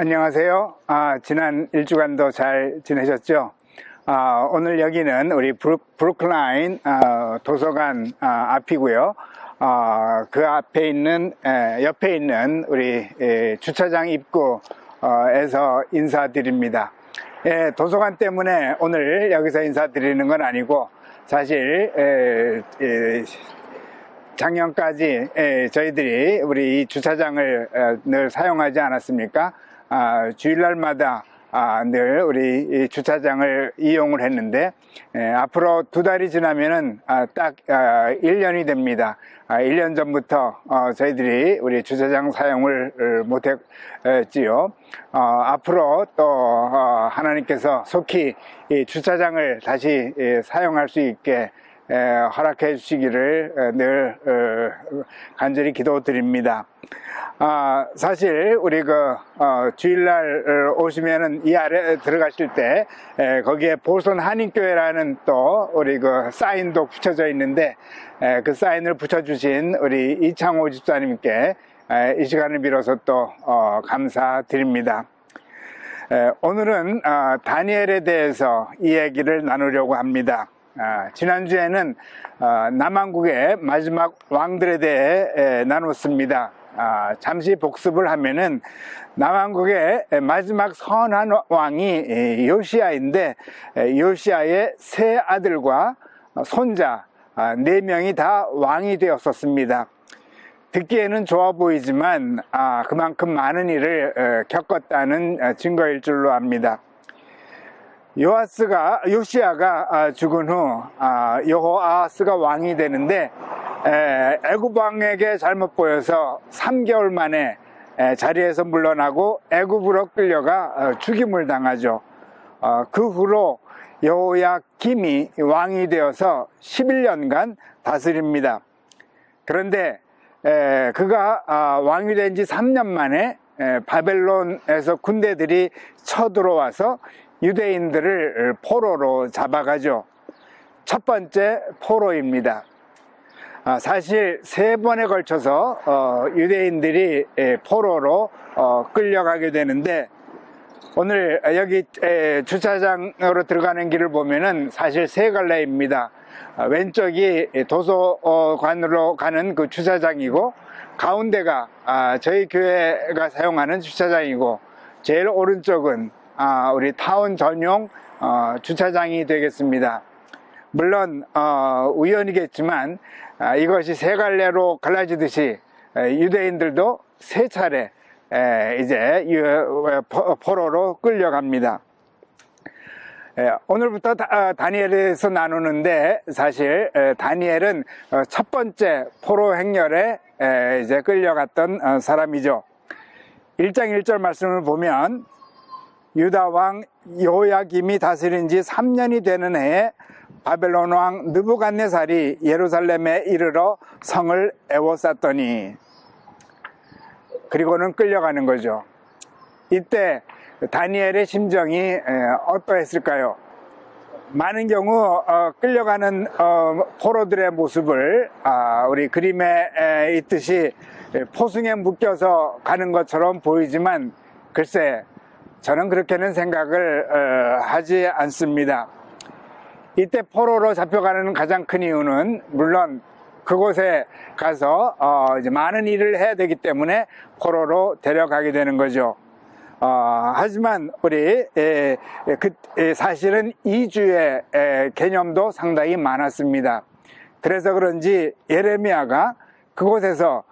안녕하세요. 지난 일주간도 잘 지내셨죠? 오늘 여기는 우리 브루클라인 도서관 앞이고요. 그 앞에 있는 옆에 있는 우리 주차장 입구에서 인사드립니다. 도서관 때문에 오늘 여기서 인사드리는 건 아니고 사실 작년까지 저희들이 우리 이 주차장을 늘 사용하지 않았습니까? 주일날마다 늘 우리 이 주차장을 이용을 했는데 앞으로 2달이 지나면은 딱 1년이 됩니다. 1년 전부터 저희들이 우리 주차장 사용을 못했지요. 앞으로 또 하나님께서 속히 이 주차장을 다시 사용할 수 있게 허락해 주시기를 늘 간절히 기도드립니다. 사실 우리 주일날 오시면은 이 아래 들어가실 때 거기에 보선 한인교회라는 또 우리 사인도 붙여져 있는데 그 사인을 붙여주신 우리 이창호 집사님께 이 시간을 빌어서 또 감사드립니다. 오늘은 다니엘에 대해서 이야기를 나누려고 합니다. 지난주에는 남한국의 마지막 왕들에 대해 나눴습니다. 잠시 복습을 하면은 남한국의 마지막 선한 왕이 요시야인데 요시야의 세 아들과 손자 4명이 다 왕이 되었었습니다. 듣기에는 좋아 보이지만 그만큼 많은 일을 겪었다는 증거일 줄로 압니다. 요시야가 죽은 후 여호아하스가 왕이 되는데 애굽 왕에게 잘못 보여서 3개월 만에 자리에서 물러나고 애굽으로 끌려가 죽임을 당하죠. 그 후로 여호야김이 왕이 되어서 11년간 다스립니다. 그런데 그가 왕이 된 지 3년 만에 바벨론에서 군대들이 쳐들어와서 유대인들을 포로로 잡아가죠. 첫 번째 포로입니다. 사실 3번에 걸쳐서 유대인들이 포로로 끌려가게 되는데 오늘 여기 주차장으로 들어가는 길을 보면은 사실 3갈래입니다. 왼쪽이 도서관으로 가는 그 주차장이고 가운데가 저희 교회가 사용하는 주차장이고 제일 오른쪽은 우리 타운 전용 주차장이 되겠습니다. 물론 우연이겠지만 이것이 3갈래로 갈라지듯이 유대인들도 3차례 이제 포로로 끌려갑니다. 오늘부터 다니엘에서 나누는데 사실 다니엘은 첫 번째 포로 행렬에 이제 끌려갔던 사람이죠. 1장 1절 말씀을 보면 유다 왕 여호야김이 다스린 지 3년이 되는 해에 바벨론 왕 느부갓네살이 예루살렘에 이르러 성을 에워쌌더니, 그리고는 끌려가는 거죠. 이때 다니엘의 심정이 어떠했을까요? 많은 경우 끌려가는 포로들의 모습을 우리 그림에 있듯이 포승에 묶여서 가는 것처럼 보이지만 글쎄 저는 그렇게는 생각을 하지 않습니다. 이때 포로로 잡혀가는 가장 큰 이유는 물론 그곳에 가서 이제 많은 일을 해야 되기 때문에 포로로 데려가게 되는 거죠. 하지만 우리 사실은 이주의 개념도 상당히 많았습니다. 그래서 그런지 예레미야가 그곳에서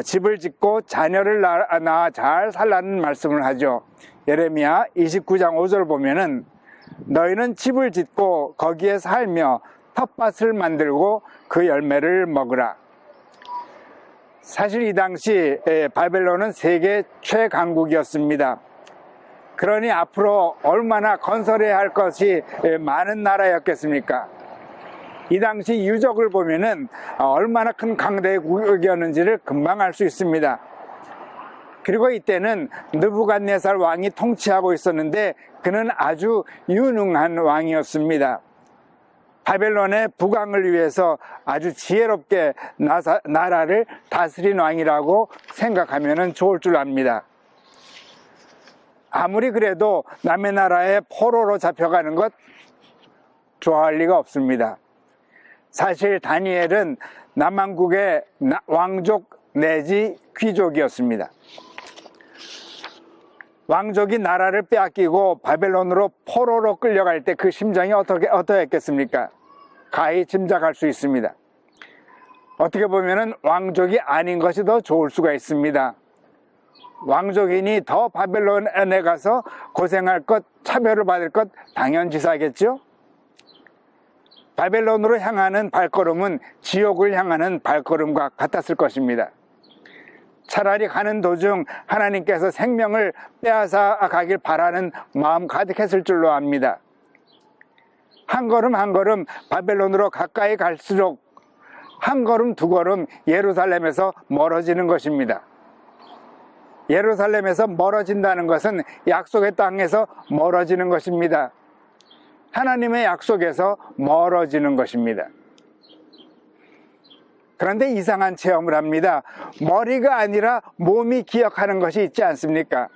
집을 짓고 자녀를 낳아 잘 살라는 말씀을 하죠. 예레미야 29장 5절 보면은 너희는 집을 짓고 거기에 살며 텃밭을 만들고 그 열매를 먹으라. 사실 이 당시 바벨론은 세계 최강국이었습니다. 그러니 앞으로 얼마나 건설해야 할 것이 많은 나라였겠습니까? 이 당시 유적을 보면은 얼마나 큰 강대국이었는지를 금방 알 수 있습니다. 그리고 이때는 느부갓네살 왕이 통치하고 있었는데 그는 아주 유능한 왕이었습니다. 바벨론의 부강을 위해서 아주 지혜롭게 나라를 다스린 왕이라고 생각하면 좋을 줄 압니다. 아무리 그래도 남의 나라에 포로로 잡혀가는 것 좋아할 리가 없습니다. 사실 다니엘은 남왕국의 왕족 내지 귀족이었습니다. 왕족이 나라를 빼앗기고 바벨론으로 포로로 끌려갈 때 그 심정이 어떠했겠습니까? 가히 짐작할 수 있습니다. 어떻게 보면은 왕족이 아닌 것이 더 좋을 수가 있습니다. 왕족이니 더 바벨론에 가서 고생할 것, 차별을 받을 것 당연지사겠죠? 바벨론으로 향하는 발걸음은 지옥을 향하는 발걸음과 같았을 것입니다. 차라리 가는 도중 하나님께서 생명을 빼앗아 가길 바라는 마음 가득했을 줄로 압니다. 한 걸음 한 걸음 바벨론으로 가까이 갈수록 한 걸음 두 걸음 예루살렘에서 멀어지는 것입니다. 예루살렘에서 멀어진다는 것은 약속의 땅에서 멀어지는 것입니다. 하나님의 약속에서 멀어지는 것입니다. 그런데 이상한 체험을 합니다. 머리가 아니라 몸이 기억하는 것이 있지 않습니까?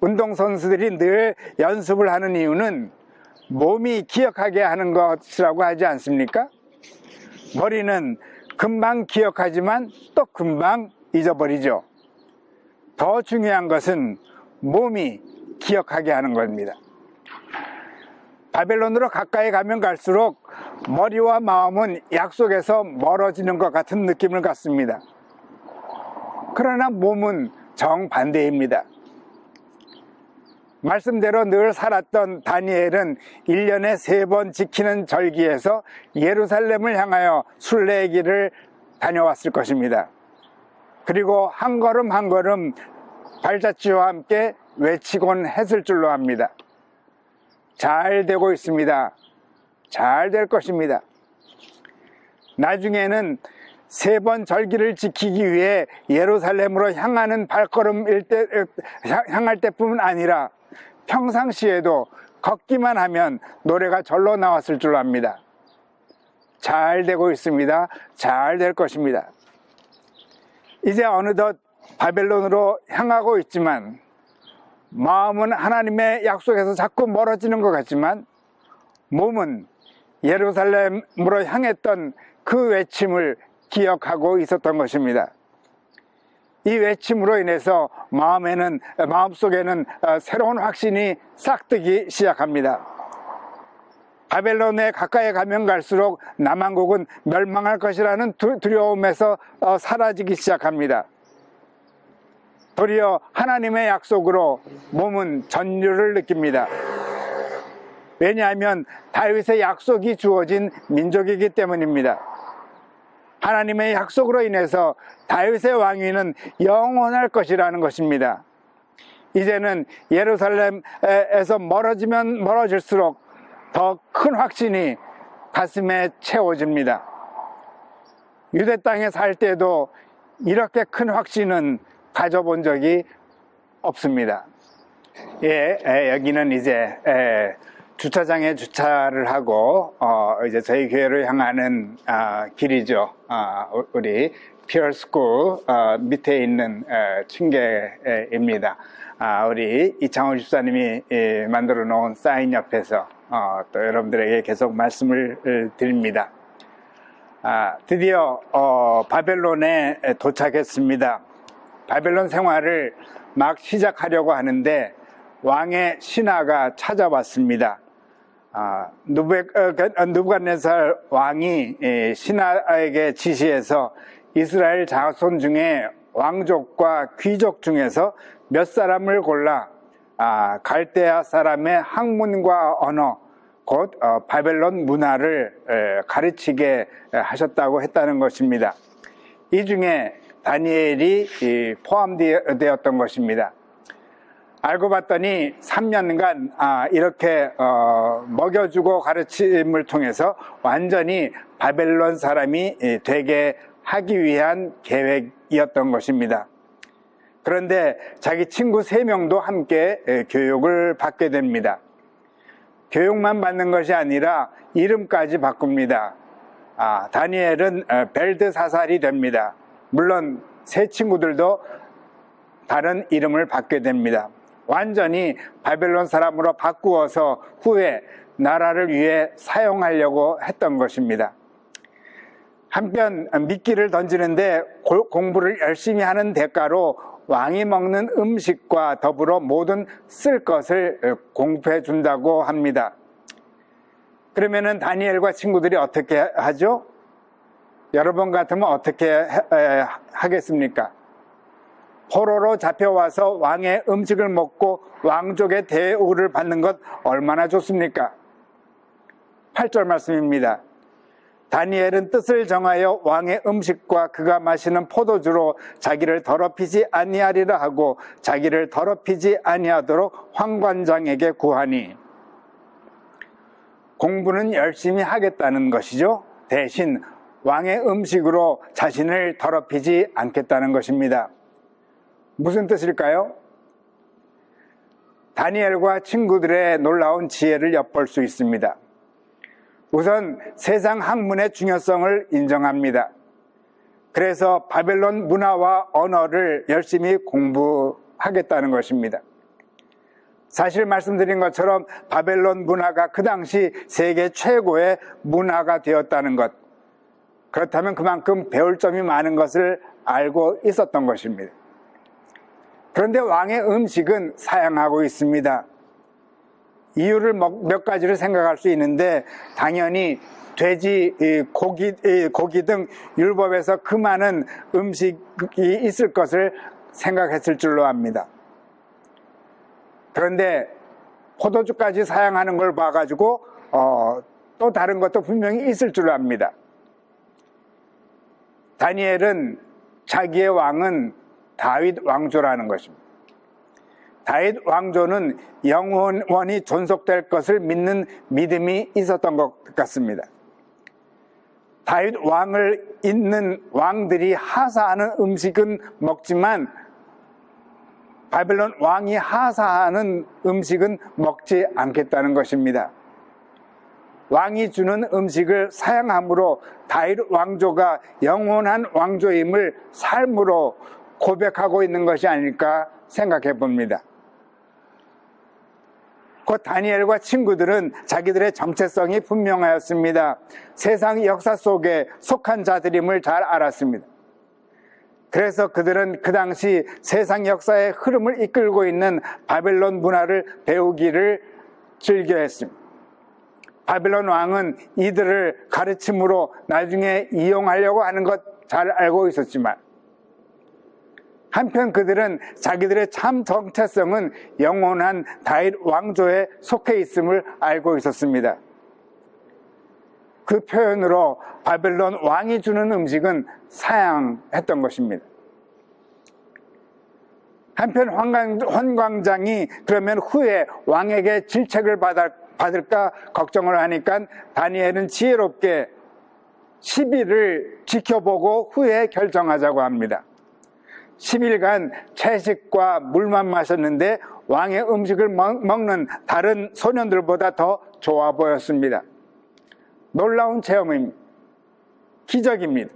운동선수들이 늘 연습을 하는 이유는 몸이 기억하게 하는 것이라고 하지 않습니까? 머리는 금방 기억하지만 또 금방 잊어버리죠. 더 중요한 것은 몸이 기억하게 하는 겁니다. 바벨론으로 가까이 가면 갈수록 머리와 마음은 약속에서 멀어지는 것 같은 느낌을 갖습니다. 그러나 몸은 정반대입니다. 말씀대로 늘 살았던 다니엘은 1년에 3번 지키는 절기에서 예루살렘을 향하여 순례의 길을 다녀왔을 것입니다. 그리고 한 걸음 한 걸음 발자취와 함께 외치곤 했을 줄로 압니다. 잘 되고 있습니다. 잘 될 것입니다. 나중에는 3번 절기를 지키기 위해 예루살렘으로 향하는 향할 때뿐만 아니라 평상시에도 걷기만 하면 노래가 절로 나왔을 줄 압니다. 잘 되고 있습니다. 잘 될 것입니다. 이제 어느덧 바벨론으로 향하고 있지만 마음은 하나님의 약속에서 자꾸 멀어지는 것 같지만 몸은 예루살렘으로 향했던 그 외침을 기억하고 있었던 것입니다. 이 외침으로 인해서 마음속에는 새로운 확신이 싹트기 시작합니다. 바벨론에 가까이 가면 갈수록 남왕국은 멸망할 것이라는 두려움에서 사라지기 시작합니다. 도리어 하나님의 약속으로 몸은 전율을 느낍니다. 왜냐하면 다윗의 약속이 주어진 민족이기 때문입니다. 하나님의 약속으로 인해서 다윗의 왕위는 영원할 것이라는 것입니다. 이제는 예루살렘에서 멀어지면 멀어질수록 더 큰 확신이 가슴에 채워집니다. 유대 땅에 살 때도 이렇게 큰 확신은 가져본 적이 없습니다. 여기는 이제 주차장에 주차를 하고 이제 저희 교회로 향하는 길이죠. 우리 피어스쿨 밑에 있는 층계입니다. 우리 이창호 집사님이 만들어 놓은 사인 옆에서 또 여러분들에게 계속 말씀을 드립니다. 드디어 바벨론에 도착했습니다. 바벨론 생활을 막 시작하려고 하는데 왕의 신하가 찾아왔습니다. 느부갓네살 왕이 신하에게 지시해서 이스라엘 자손 중에 왕족과 귀족 중에서 몇 사람을 골라 갈대아 사람의 학문과 언어, 곧 바벨론 문화를 가르치게 하셨다고 했다는 것입니다. 이 중에 다니엘이 포함되었던 것입니다. 알고 봤더니 3년간 이렇게 먹여주고 가르침을 통해서 완전히 바벨론 사람이 되게 하기 위한 계획이었던 것입니다. 그런데 자기 친구 3명도 함께 교육을 받게 됩니다. 교육만 받는 것이 아니라 이름까지 바꿉니다. 다니엘은 벨드사살이 됩니다. 물론 세 친구들도 다른 이름을 받게 됩니다. 완전히 바벨론 사람으로 바꾸어서 후에 나라를 위해 사용하려고 했던 것입니다. 한편 미끼를 던지는데 공부를 열심히 하는 대가로 왕이 먹는 음식과 더불어 모든 쓸 것을 공급해 준다고 합니다. 그러면은 다니엘과 친구들이 어떻게 하죠? 여러분 같으면 어떻게 하겠습니까? 포로로 잡혀와서 왕의 음식을 먹고 왕족의 대우를 받는 것 얼마나 좋습니까? 8절 말씀입니다. 다니엘은 뜻을 정하여 왕의 음식과 그가 마시는 포도주로 자기를 더럽히지 아니하리라 하고 자기를 더럽히지 아니하도록 황관장에게 구하니, 공부는 열심히 하겠다는 것이죠. 대신 왕의 음식으로 자신을 더럽히지 않겠다는 것입니다. 무슨 뜻일까요? 다니엘과 친구들의 놀라운 지혜를 엿볼 수 있습니다. 우선 세상 학문의 중요성을 인정합니다. 그래서 바벨론 문화와 언어를 열심히 공부하겠다는 것입니다. 사실 말씀드린 것처럼 바벨론 문화가 그 당시 세계 최고의 문화가 되었다는 것, 그렇다면 그만큼 배울 점이 많은 것을 알고 있었던 것입니다. 그런데 왕의 음식은 사양하고 있습니다. 이유를 몇 가지를 생각할 수 있는데, 당연히 돼지, 고기 등 율법에서 그 많은 음식이 있을 것을 생각했을 줄로 압니다. 그런데 포도주까지 사양하는 걸 봐가지고 또 다른 것도 분명히 있을 줄로 압니다. 다니엘은 자기의 왕은 다윗 왕조라는 것입니다. 다윗 왕조는 영원히 존속될 것을 믿는 믿음이 있었던 것 같습니다. 다윗 왕을 잇는 왕들이 하사하는 음식은 먹지만 바벨론 왕이 하사하는 음식은 먹지 않겠다는 것입니다. 왕이 주는 음식을 사양함으로 다윗 왕조가 영원한 왕조임을 삶으로 고백하고 있는 것이 아닐까 생각해 봅니다. 곧 다니엘과 친구들은 자기들의 정체성이 분명하였습니다. 세상 역사 속에 속한 자들임을 잘 알았습니다. 그래서 그들은 그 당시 세상 역사의 흐름을 이끌고 있는 바벨론 문화를 배우기를 즐겨했습니다. 바벨론 왕은 이들을 가르침으로 나중에 이용하려고 하는 것 잘 알고 있었지만, 한편 그들은 자기들의 참 정체성은 영원한 다윗 왕조에 속해 있음을 알고 있었습니다. 그 표현으로 바벨론 왕이 주는 음식은 사양했던 것입니다. 한편 환관장이 그러면 후에 왕에게 질책을 받을까 걱정을 하니까 다니엘은 지혜롭게 10일을 지켜보고 후에 결정하자고 합니다. 10일간 채식과 물만 마셨는데 왕의 음식을 먹는 다른 소년들보다 더 좋아 보였습니다. 놀라운 체험입니다. 기적입니다.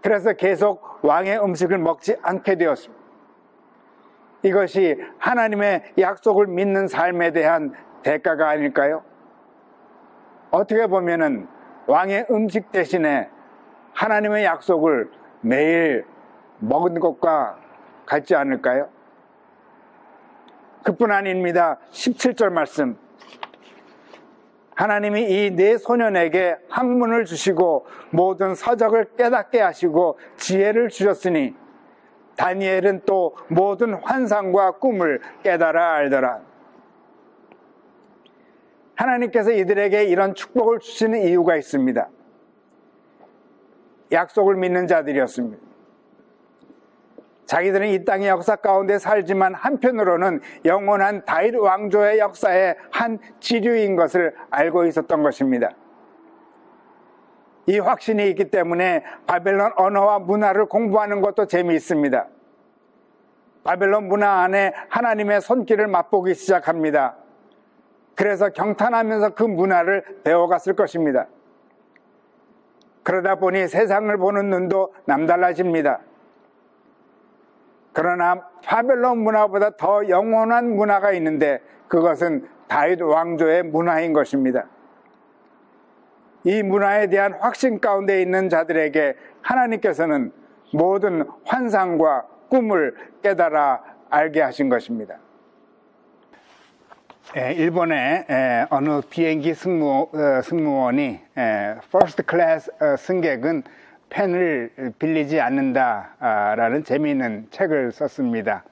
그래서 계속 왕의 음식을 먹지 않게 되었습니다. 이것이 하나님의 약속을 믿는 삶에 대한 대가가 아닐까요? 어떻게 보면은 왕의 음식 대신에 하나님의 약속을 매일 먹은 것과 같지 않을까요? 그뿐 아닙니다. 17절 말씀. 하나님이 이 네 소년에게 학문을 주시고 모든 서적을 깨닫게 하시고 지혜를 주셨으니 다니엘은 또 모든 환상과 꿈을 깨달아 알더라. 하나님께서 이들에게 이런 축복을 주시는 이유가 있습니다. 약속을 믿는 자들이었습니다. 자기들은 이 땅의 역사 가운데 살지만 한편으로는 영원한 다윗 왕조의 역사의 한 지류인 것을 알고 있었던 것입니다. 이 확신이 있기 때문에 바벨론 언어와 문화를 공부하는 것도 재미있습니다. 바벨론 문화 안에 하나님의 손길을 맛보기 시작합니다. 그래서 경탄하면서 그 문화를 배워갔을 것입니다. 그러다 보니 세상을 보는 눈도 남달라집니다. 그러나 바벨론 문화보다 더 영원한 문화가 있는데 그것은 다윗 왕조의 문화인 것입니다. 이 문화에 대한 확신 가운데 있는 자들에게 하나님께서는 모든 환상과 꿈을 깨달아 알게 하신 것입니다. 일본의 어느 비행기 승무원이 퍼스트 클래스 승객은 펜을 빌리지 않는다라는 재미있는 책을 썼습니다.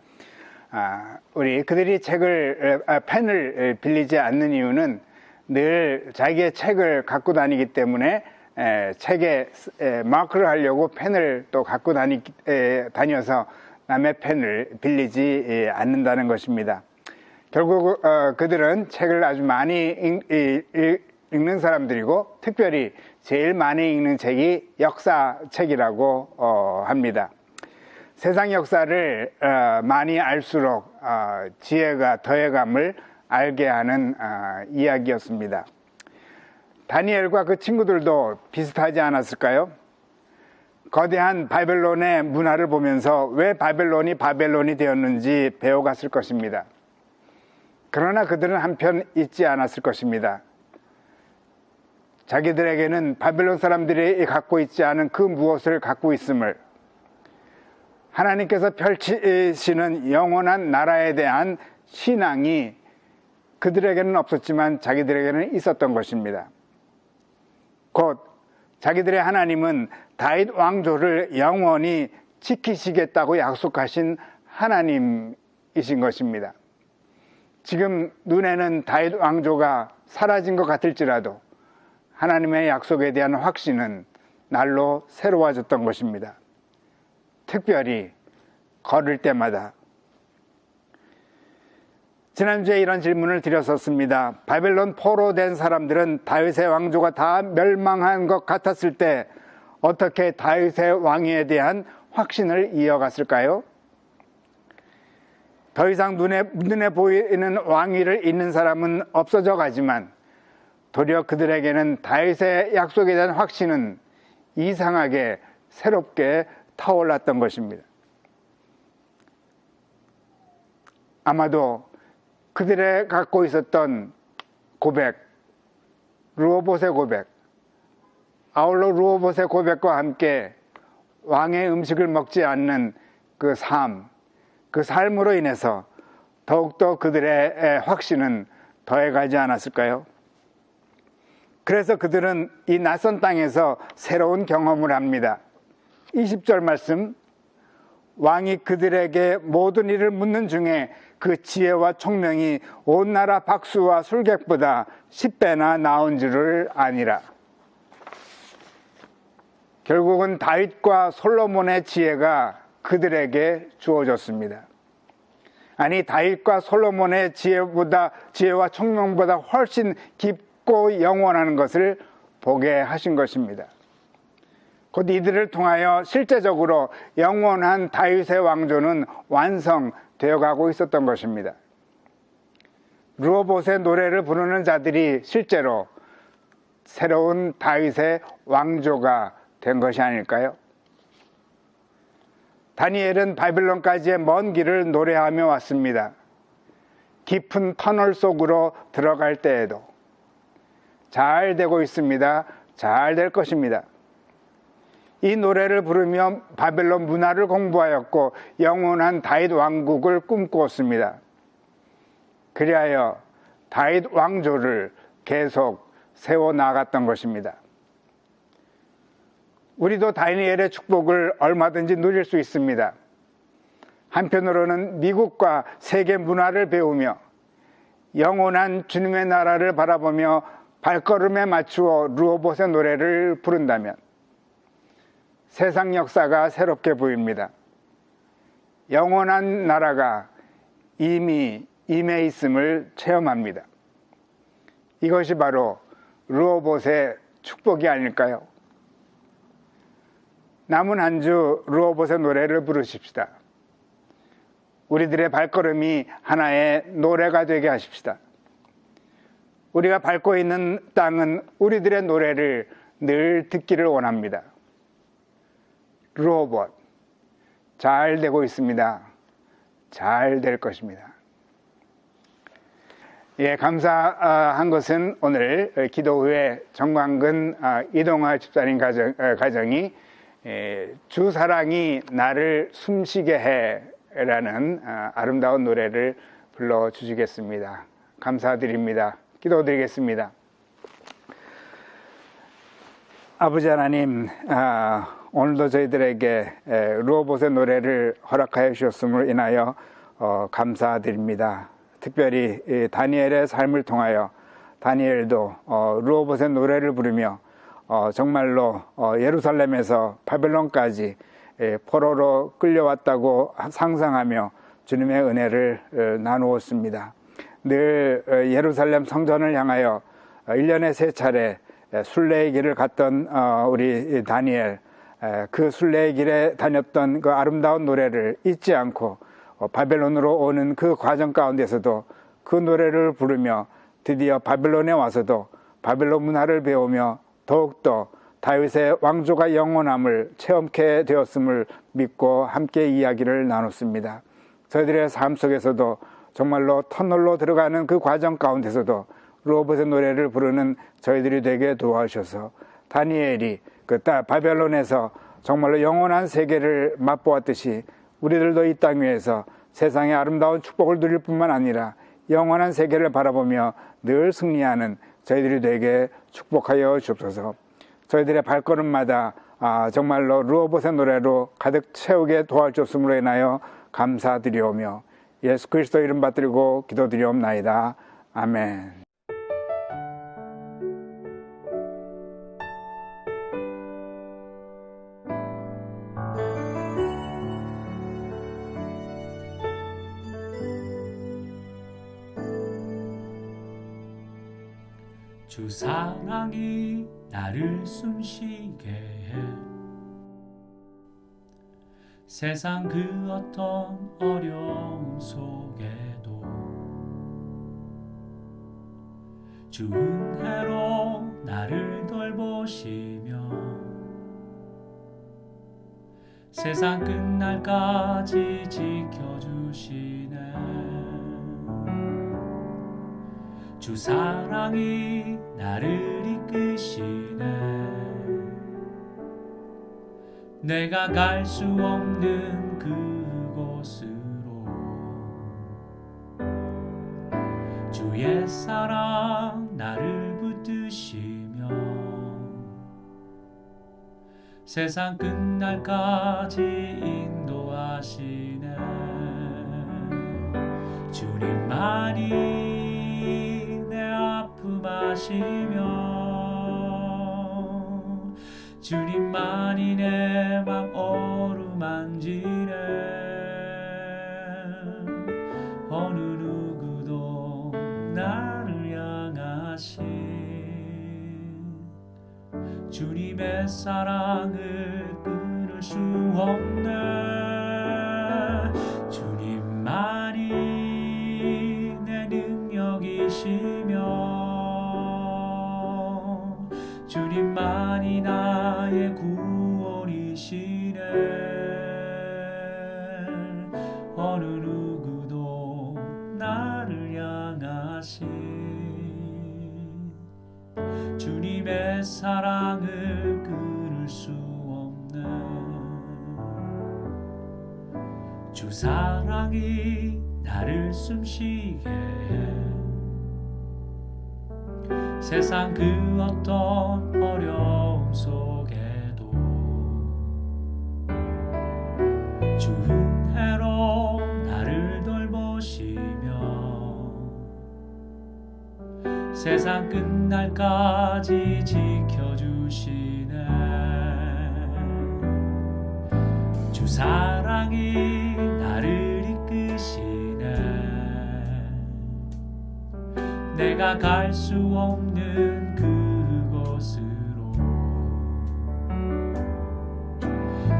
그들이 펜을 빌리지 않는 이유는 늘 자기의 책을 갖고 다니기 때문에 책에 마크를 하려고 펜을 또 갖고 다녀서 남의 펜을 빌리지 않는다는 것입니다. 결국 그들은 책을 아주 많이 읽는 사람들이고 특별히 제일 많이 읽는 책이 역사책이라고 합니다. 세상 역사를 많이 알수록 지혜가 더해감을 알게 하는 이야기였습니다. 다니엘과 그 친구들도 비슷하지 않았을까요? 거대한 바벨론의 문화를 보면서 왜 바벨론이 되었는지 배워갔을 것입니다. 그러나 그들은 한편 잊지 않았을 것입니다. 자기들에게는 바벨론 사람들이 갖고 있지 않은 그 무엇을 갖고 있음을, 하나님께서 펼치시는 영원한 나라에 대한 신앙이 그들에게는 없었지만 자기들에게는 있었던 것입니다. 곧 자기들의 하나님은 다윗 왕조를 영원히 지키시겠다고 약속하신 하나님이신 것입니다. 지금 눈에는 다윗 왕조가 사라진 것 같을지라도 하나님의 약속에 대한 확신은 날로 새로워졌던 것입니다. 특별히 걸을 때마다. 지난주에 이런 질문을 드렸었습니다. 바벨론 포로된 사람들은 다윗의 왕조가 다 멸망한 것 같았을 때 어떻게 다윗의 왕위에 대한 확신을 이어갔을까요? 더 이상 눈에 보이는 왕위를 잇는 사람은 없어져 가지만 도리어 그들에게는 다윗의 약속에 대한 확신은 이상하게 새롭게 타올랐던 것입니다. 아마도 그들의 갖고 있었던 고백, 르호봇의 고백, 아울러 르호봇의 고백과 함께 왕의 음식을 먹지 않는 그 삶으로 인해서 더욱더 그들의 확신은 더해가지 않았을까요? 그래서 그들은 이 낯선 땅에서 새로운 경험을 합니다. 20절 말씀, 왕이 그들에게 모든 일을 묻는 중에 그 지혜와 총명이 온 나라 박수와 술객보다 10배나 나은 줄을 아니라. 결국은 다윗과 솔로몬의 지혜가 그들에게 주어졌습니다. 아니, 다윗과 솔로몬의 지혜와 총명보다 훨씬 깊고 영원한 것을 보게 하신 것입니다. 곧 이들을 통하여 실제적으로 영원한 다윗의 왕조는 완성되어 가고 있었던 것입니다. 르호봇의 노래를 부르는 자들이 실제로 새로운 다윗의 왕조가 된 것이 아닐까요? 다니엘은 바벨론까지의 먼 길을 노래하며 왔습니다. 깊은 터널 속으로 들어갈 때에도 잘 되고 있습니다. 잘 될 것입니다. 이 노래를 부르며 바벨론 문화를 공부하였고 영원한 다윗 왕국을 꿈꾸었습니다. 그리하여 다윗 왕조를 계속 세워나갔던 것입니다. 우리도 다니엘의 축복을 얼마든지 누릴 수 있습니다. 한편으로는 미국과 세계 문화를 배우며 영원한 주님의 나라를 바라보며 발걸음에 맞추어 르호봇의 노래를 부른다면 세상 역사가 새롭게 보입니다. 영원한 나라가 이미 임해 있음을 체험합니다. 이것이 바로 르호봇의 축복이 아닐까요? 남은 한 주 르호봇의 노래를 부르십시다. 우리들의 발걸음이 하나의 노래가 되게 하십시다. 우리가 밟고 있는 땅은 우리들의 노래를 늘 듣기를 원합니다. 르호봇, 잘 되고 있습니다. 잘 될 것입니다. 예, 감사한 것은 오늘 기도 후에 정광근 이동화 집사님 가정이 주 사랑이 나를 숨쉬게 해 라는 아름다운 노래를 불러주시겠습니다. 감사드립니다. 기도드리겠습니다. 아버지 하나님, 오늘도 저희들에게 르호봇의 노래를 허락하여 주셨음을 인하여 감사드립니다. 특별히 다니엘의 삶을 통하여 다니엘도 르호봇의 노래를 부르며 정말로 예루살렘에서 바벨론까지 포로로 끌려왔다고 상상하며 주님의 은혜를 나누었습니다. 늘 예루살렘 성전을 향하여 1년에 3차례 순례의 길을 갔던 우리 다니엘, 그 순례의 길에 다녔던 그 아름다운 노래를 잊지 않고 바벨론으로 오는 그 과정 가운데서도 그 노래를 부르며 드디어 바벨론에 와서도 바벨론 문화를 배우며 더욱더 다윗의 왕조가 영원함을 체험케 되었음을 믿고 함께 이야기를 나눴습니다. 저희들의 삶 속에서도 정말로 터널로 들어가는 그 과정 가운데서도 르호봇의 노래를 부르는 저희들이 되게 도와주셔서 다니엘이 그 바벨론에서 정말로 영원한 세계를 맛보았듯이 우리들도 이 땅 위에서 세상의 아름다운 축복을 누릴 뿐만 아니라 영원한 세계를 바라보며 늘 승리하는 저희들이 되게 축복하여 주옵소서. 저희들의 발걸음마다 정말로 르호봇의 노래로 가득 채우게 도와주었음으로 인하여 감사드리오며 예수 그리스도 이름 받들고 기도드리옵나이다. 아멘. 주 사랑이 나를 숨쉬게 해 세상 그 어떤 어려움 속에도 주 은혜로 나를 돌보시며 세상 끝날까지 지켜주시네. 주 사랑이 나를 이끄시네. 내가 갈 수 없는 그곳으로 주의 사랑 나를 붙드시며 세상 끝날까지 인도하시네. 주님만이 내 아픔 아시며 주님만이 내 맘 어루만지네. 어느 누구도 나를 향하신 주님의 사랑을 끊을 수 없네. 주님만이 내 능력이시며 주님만이 나의 구원이시네. 어느 누구도 나를 향하신 주님의 사랑을 끊을 수 없네. 주 사랑이 나를 숨쉬게 해 세상 그 어떤 어려움 속에도 주 은혜로 나를 돌보시며 세상 끝날까지 지켜주시네. 주 사랑이 나를 이끄시네. 내가 갈 수 없는 그곳으로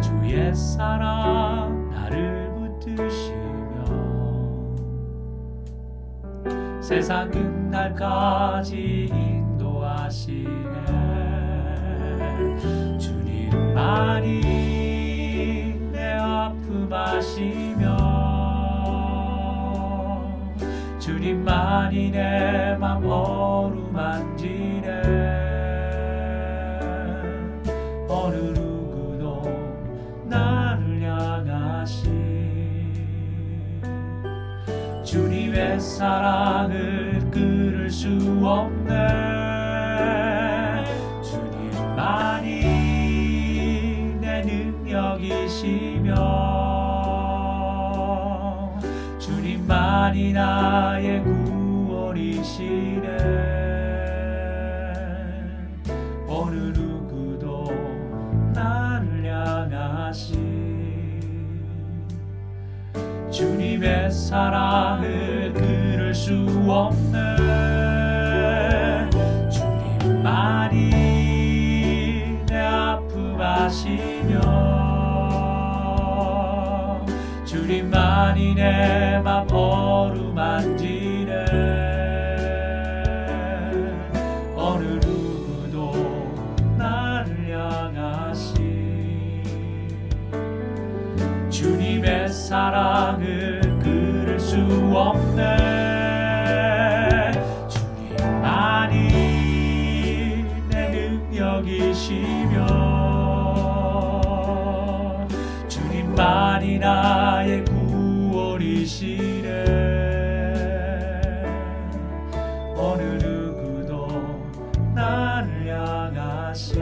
주의 사랑 나를 붙드시며 세상 끝날까지 인도하시네. 주님만이 내 아픔 아시며 주님만이 내 맘 어루만지네. 어느 누구도 나를 향하시 주님의 사랑을 끊을 수 없네. 주님만이 내 능력이시며 주님만이 나의 구원이시네. 어느 누구도 나를 향하시 주님의 사랑을 끊을 수 없네. 주님만이 내 아픔 아시며 주님만이 내 맘 어루만지네. 어느 누구도 나를 향하시 주님의 사랑을 끊을 수 없네. 주님만이 내 능력이시며 주님만이 나의 구원이시네. 어느 누구도 나를 향하시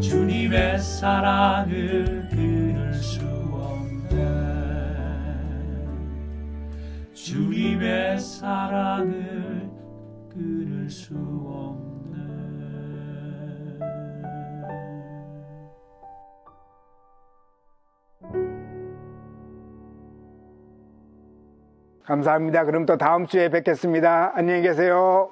주님의 사랑을 끊을 수 없네. 주님의 사랑을 끊을 수 없네. 감사합니다. 그럼 또 다음 주에 뵙겠습니다. 안녕히 계세요.